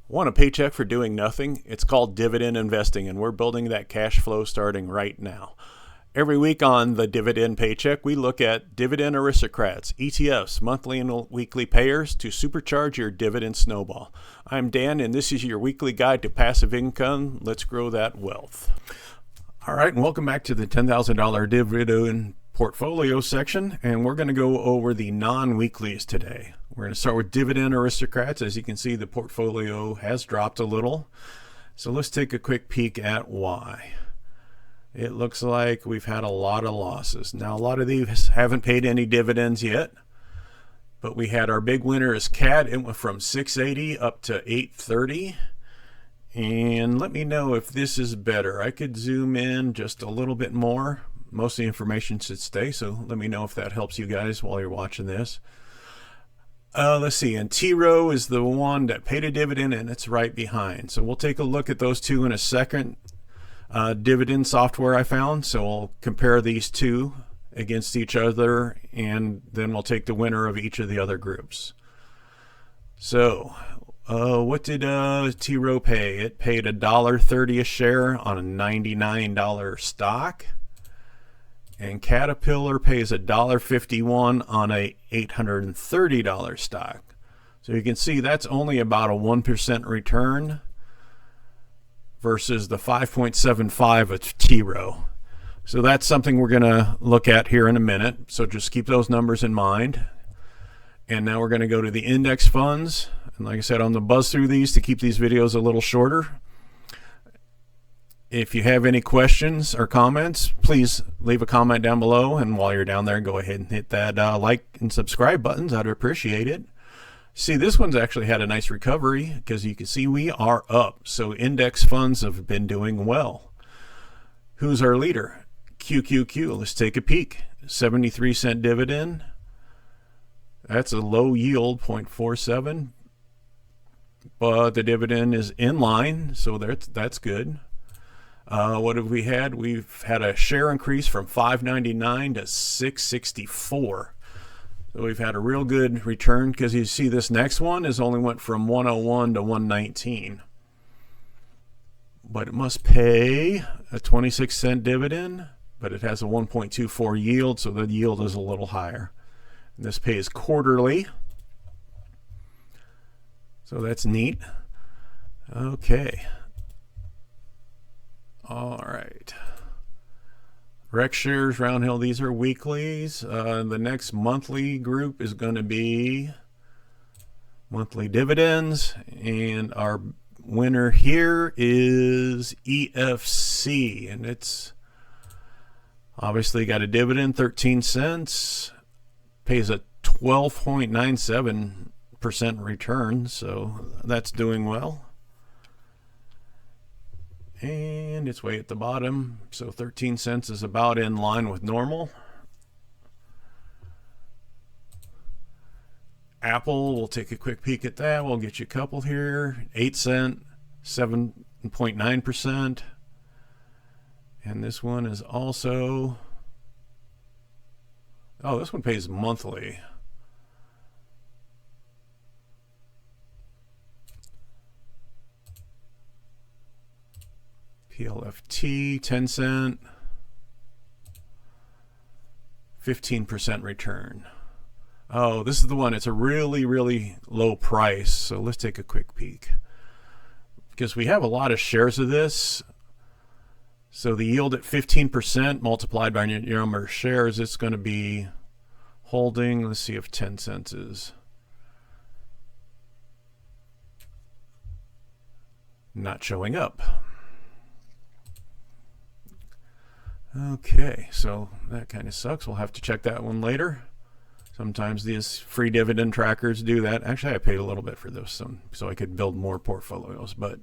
Want a paycheck for doing nothing? It's called dividend investing, and we're building that cash flow starting right now. Every week on the Dividend Paycheck, we look at Dividend Aristocrats, ETFs, monthly and weekly payers to supercharge your Dividend Snowball. I'm Dan, and this is your weekly guide to passive income. Let's grow that wealth. All right, and welcome back to the $10,000 Dividend Portfolio section, and we're going to go over the non-weeklies today. We're going to start with Dividend Aristocrats. As you can see, the portfolio has dropped a little. So let's take a quick peek at why. It looks like we've had a lot of losses. Now, a lot of these haven't paid any dividends yet, but we had our big winner is CAT. It went from 680 up to 830. And let me know if this is better. I could zoom in just a little bit more. Most of the information should stay, so let me know if that helps you guys while you're watching this. Let's see, and T-Row is the one that paid a dividend, and it's right behind. So we'll take a look at those two in a second. Dividend software I found, so we'll compare these two against each other, and then we'll take the winner of each of the other groups. So what did T-Row pay? It paid $1.30 a share on a $99 stock. And Caterpillar pays $1.51 on a $830 stock. So you can see that's only about a 1% return versus the 5.75 of T-Row. So that's something we're going to look at here in a minute. So just keep those numbers in mind. And now we're going to go to the index funds. And like I said, I'm going to buzz through these to keep these videos a little shorter. If you have any questions or comments, please leave a comment down below. And while you're down there, go ahead and hit that like and subscribe buttons. I'd appreciate it. See, this one's actually had a nice recovery because you can see we are up. So index funds have been doing well. Who's our leader? QQQ. Let's take a peek. 73-cent dividend. That's a low yield, 0.47. But the dividend is in line, so that's good. What have we had? We've had a share increase from $5.99 to $6.64. So we've had a real good return because you see this next one is only went from 101 to 119. But it must pay a 26-cent dividend, but it has a 1.24 yield, so the yield is a little higher. And this pays quarterly. So that's neat. Okay. All right. Rec shares, Roundhill, these are weeklies. The next monthly group is going to be monthly dividends. And our winner here is EFC. And it's obviously got a dividend, 13 cents. Pays a 12.97% return. So that's doing well. And it's way at the bottom, so 13 cents is about in line with normal. Apple, we'll take a quick peek at that. We'll get you a couple here. 8 cent, 7.9%. And this one is also, oh, this one pays monthly. PLFT, 10 cent, 15% return. Oh, this is the one. It's a really, really low price. So let's take a quick peek. Because we have a lot of shares of this. So the yield at 15% multiplied by your number of shares, it's going to be holding. Let's see if 10 cents is not showing up. Okay, so that kind of sucks. We'll have to check that one later. Sometimes these free dividend trackers do that. Actually, I paid a little bit for this so I could build more portfolios. But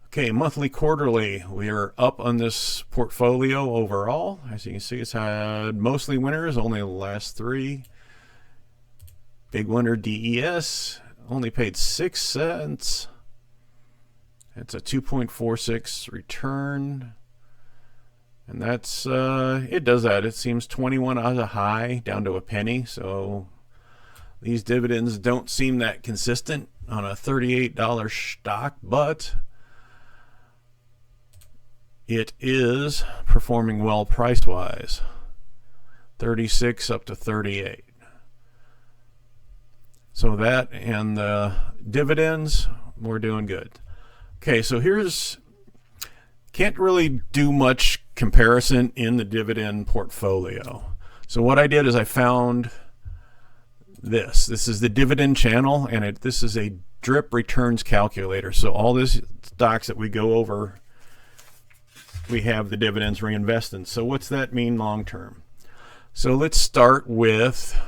okay, monthly, quarterly, we are up on this portfolio overall. As you can see, it's had mostly winners, only the last three. Big winner DES only paid 6 cents. It's a 2.46 return. And that's, it does that. It seems 21 out of high down to a penny. So these dividends don't seem that consistent. on a $38 stock, but it is performing well price-wise. 36 up to 38. So that and the dividends, we're doing good. Okay, so can't really do much comparison in the dividend portfolio. So what I did is I found this. This is the dividend channel, and this is a drip returns calculator. So all these stocks that we go over, we have the dividends reinvested. So what's that mean long term? So let's start with,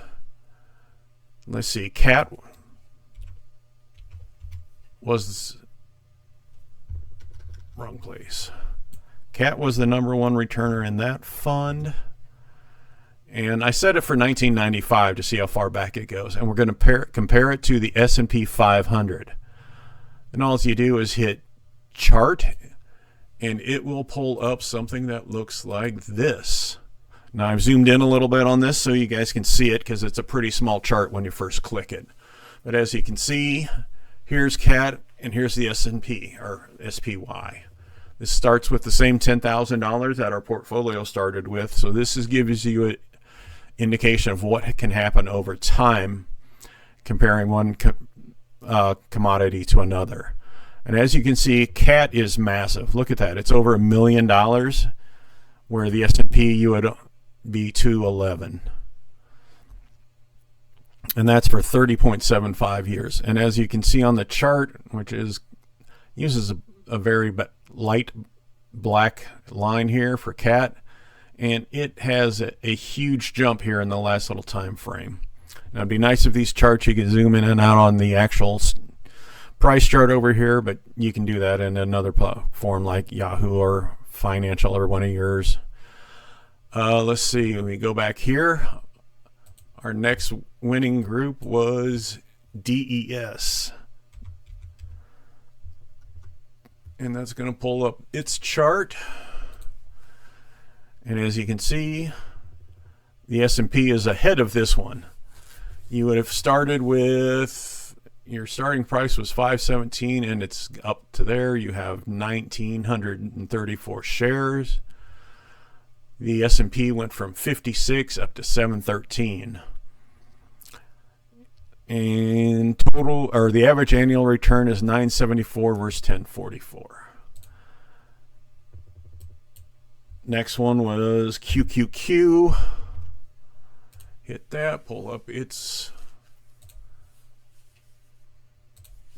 let's see, CAT was wrong place. CAT was the #1 returner in that fund. And I set it for 1995 to see how far back it goes. And we're going to compare it to the S&P 500. And all you do is hit chart, and it will pull up something that looks like this. Now I've zoomed in a little bit on this so you guys can see it, because it's a pretty small chart when you first click it. But as you can see, here's CAT and here's the S&P, or SPY. This starts with the same $10,000 that our portfolio started with. So this gives you an indication of what can happen over time comparing one commodity to another. And as you can see, CAT is massive. Look at that. It's over $1 million, where the S&P you would be 211. And that's for 30.75 years. And as you can see on the chart, which uses a very light black line here for CAT, and it has a huge jump here in the last little time frame. Now it'd be nice if these charts you could zoom in and out on the actual price chart over here, but you can do that in another platform like Yahoo or Financial or one of yours. Let's see, when we go back here, our next winning group was DES. And that's going to pull up its chart. And as you can see, the S&P is ahead of this one. You would have started with, your starting price was 517, and it's up to there. You have 1,934 shares. The S&P went from 56 up to 713. And the average annual return is 974 versus 1044. Next one was QQQ. Hit that, pull up its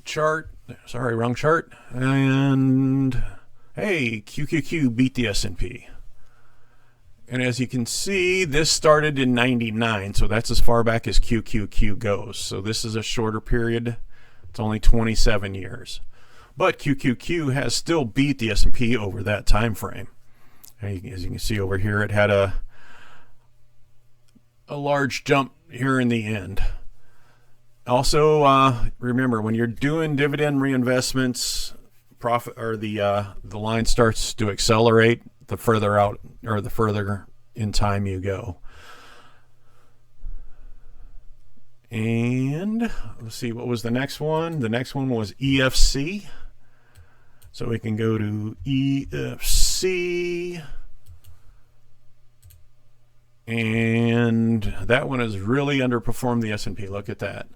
chart. Sorry, wrong chart. And hey, QQQ beat the S&P. And as you can see, this started in 99, so that's as far back as QQQ goes. So this is a shorter period. It's only 27 years. But QQQ has still beat the S&P over that time frame. And as you can see over here, it had a large jump here in the end. Also, remember, when you're doing dividend reinvestments, profit or the line starts to accelerate the further out or the further in time you go. And let's see, what was the next one? The next one was EFC. So we can go to EFC. And that one has really underperformed the S&P. Look at that.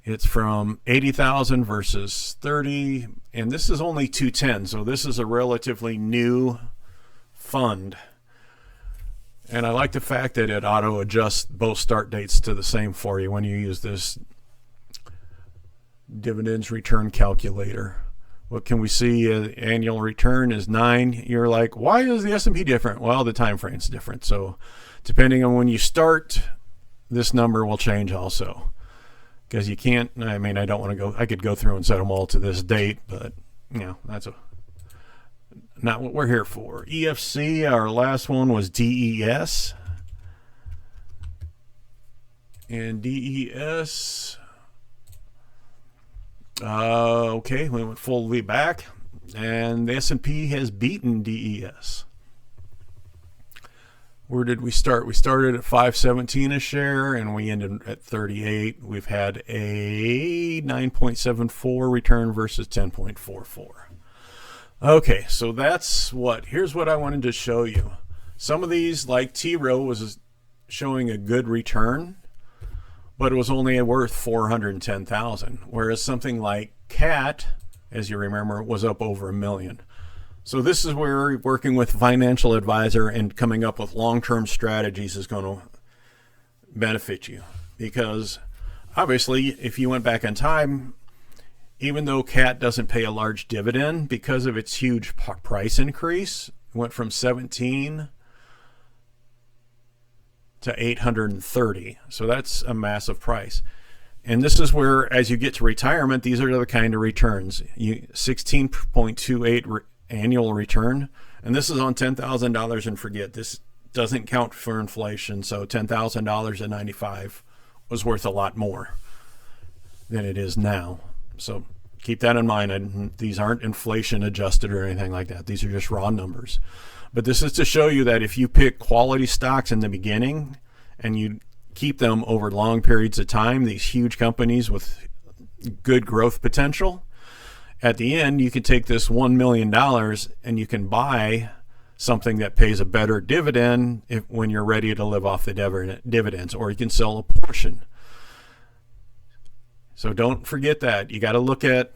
It's from 80,000 versus 30. And this is only 210. So this is a relatively new fund. And I like the fact that it auto adjusts both start dates to the same for you when you use this dividends return calculator. What can we see? Annual return is 9. You're like, why is the S&P different? Well, the time frame is different. So depending on when you start, this number will change also. Because you can't, I mean, I don't want to go, I could go through and set them all to this date, but you know, that's not what we're here for. EFC, our last one was DES. And DES, okay, we went fully back, and the S&P has beaten DES. Where did we start? We started at $5.17 a share and we ended at 38. We've had a 9.74 return versus 10.44. Okay, so that's what. Here's what I wanted to show you. Some of these, like T-Row, was showing a good return, but it was only worth $410,000, whereas something like CAT, as you remember, was up over $1 million. So this is where working with a financial advisor and coming up with long-term strategies is going to benefit you, because obviously if you went back in time, even though CAT doesn't pay a large dividend, because of its huge price increase, it went from 17 to 830. So that's a massive price. And this is where, as you get to retirement, these are the kind of returns. 16.28 annual return, and this is on $10,000 and forget. This doesn't count for inflation, so $10,000 at 95 was worth a lot more than it is now. So keep that in mind. These aren't inflation adjusted or anything like that. These are just raw numbers. But this is to show you that if you pick quality stocks in the beginning and you keep them over long periods of time, these huge companies with good growth potential, at the end, you can take this $1 million and you can buy something that pays a better dividend when you're ready to live off the dividends, or you can sell a portion. So don't forget that. You got to look at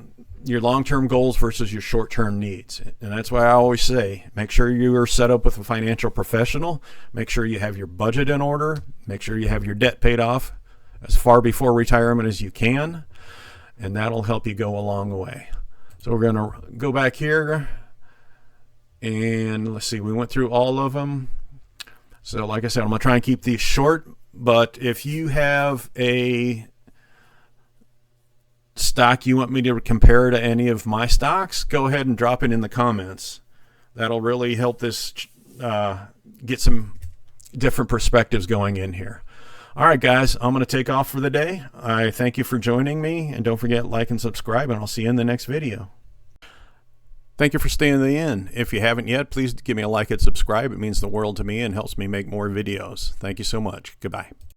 your long-term goals versus your short-term needs. And that's why I always say, make sure you are set up with a financial professional. Make sure you have your budget in order. Make sure you have your debt paid off as far before retirement as you can. And that'll help you go a long way. So we're going to go back here and let's see, we went through all of them. So like I said, I'm going to try and keep these short, but if you have a stock you want me to compare to any of my stocks, go ahead and drop it in the comments. That'll really help this get some different perspectives going in here. All right, guys, I'm going to take off for the day. I thank you for joining me, and don't forget, like and subscribe, and I'll see you in the next video. Thank you for staying to the end. If you haven't yet, please give me a like and subscribe. It means the world to me and helps me make more videos. Thank you so much. Goodbye.